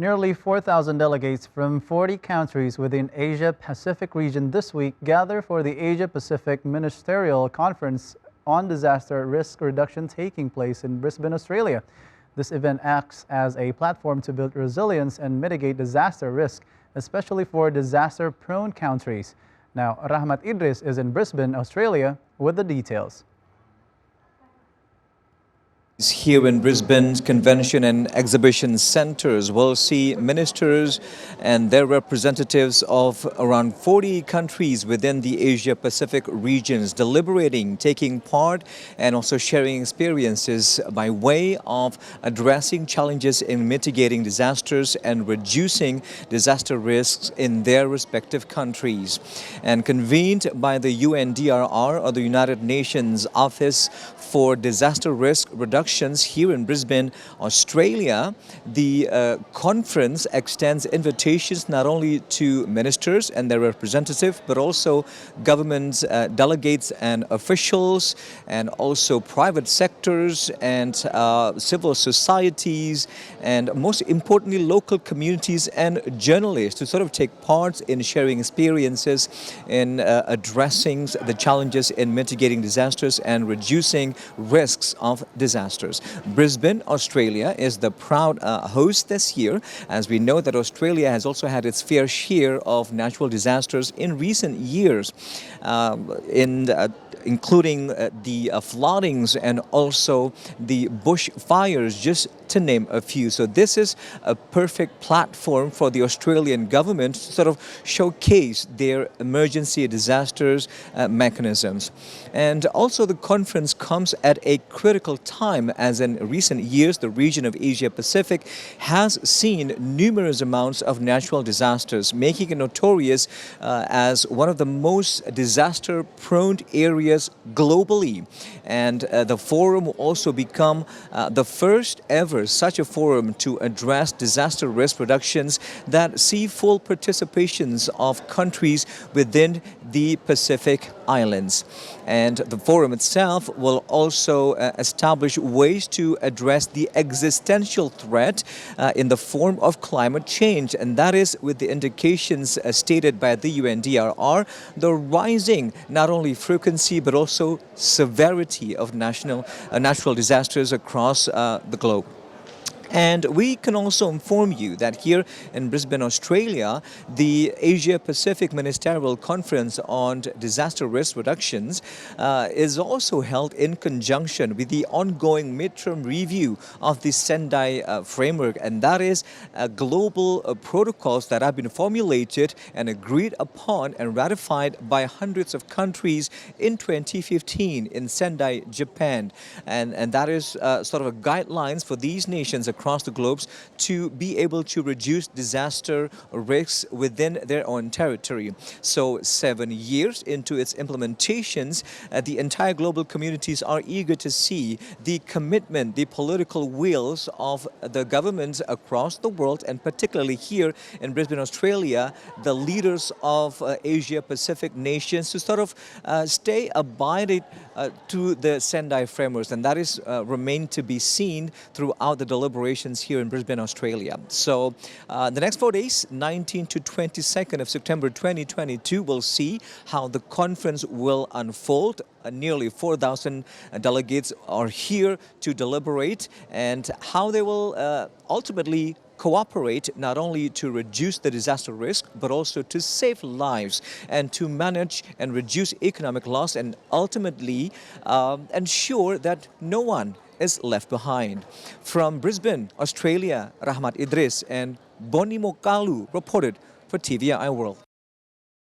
Nearly 4,000 delegates from 40 countries within Asia-Pacific region this week gather for the Asia-Pacific Ministerial Conference on Disaster Risk Reduction taking place in Brisbane, Australia. This event acts as a platform to build resilience and mitigate disaster risk, especially for disaster-prone countries. Now, Rahmat Idris is in Brisbane, Australia, with the details. Here in Brisbane's convention and exhibition centres, we'll see ministers and their representatives of around 40 countries within the Asia-Pacific regions deliberating, taking part and also sharing experiences by way of addressing challenges in mitigating disasters and reducing disaster risks in their respective countries. And convened by the UNDRR, or the United Nations Office for Disaster Risk Reduction here in Brisbane, Australia, the conference extends invitations not only to ministers and their representatives, but also governments, delegates and officials, and also private sectors and civil societies, and most importantly, local communities and journalists to sort of take part in sharing experiences in addressing the challenges in mitigating disasters and reducing risks of disasters. Brisbane, Australia is the proud host this year, as we know that Australia has also had its fair share of natural disasters in recent years, including the floodings and also the bushfires, just to name a few. So this is a perfect platform for the Australian government to sort of showcase their emergency disasters mechanisms. And also the conference comes at a critical time, as in recent years the region of Asia Pacific has seen numerous amounts of natural disasters, making it notorious as one of the most disaster prone areas globally. And the forum will also become the first ever such a forum to address disaster risk reductions that see full participations of countries within the Pacific Islands. And the forum itself will also establish ways to address the existential threat in the form of climate change, and that is with the indications stated by the UNDRR, the rising not only frequency but also severity of natural disasters across the globe. And we can also inform you that here in Brisbane, Australia, the Asia-Pacific Ministerial Conference on Disaster Risk Reductions is also held in conjunction with the ongoing midterm review of the Sendai framework, and that is global protocols that have been formulated and agreed upon and ratified by hundreds of countries in 2015 in Sendai, Japan. And that is sort of a guidelines for these nations across the globes to be able to reduce disaster risks within their own territory. So 7 years into its implementations, the entire global communities are eager to see the commitment, the political wills of the governments across the world, and particularly here in Brisbane, Australia, the leaders of Asia-Pacific nations to sort of stay abided to the Sendai frameworks, and that is remain to be seen throughout the deliberations here in Brisbane, Australia. So the next 4 days, 19 to 22nd of September 2022, we'll see how the conference will unfold. Nearly 4,000 delegates are here to deliberate, and how they will ultimately cooperate not only to reduce the disaster risk, but also to save lives and to manage and reduce economic loss, and ultimately ensure that no one is left behind. From Brisbane, Australia, Rahmat Idris and Boni Mokalu reported for TVI World.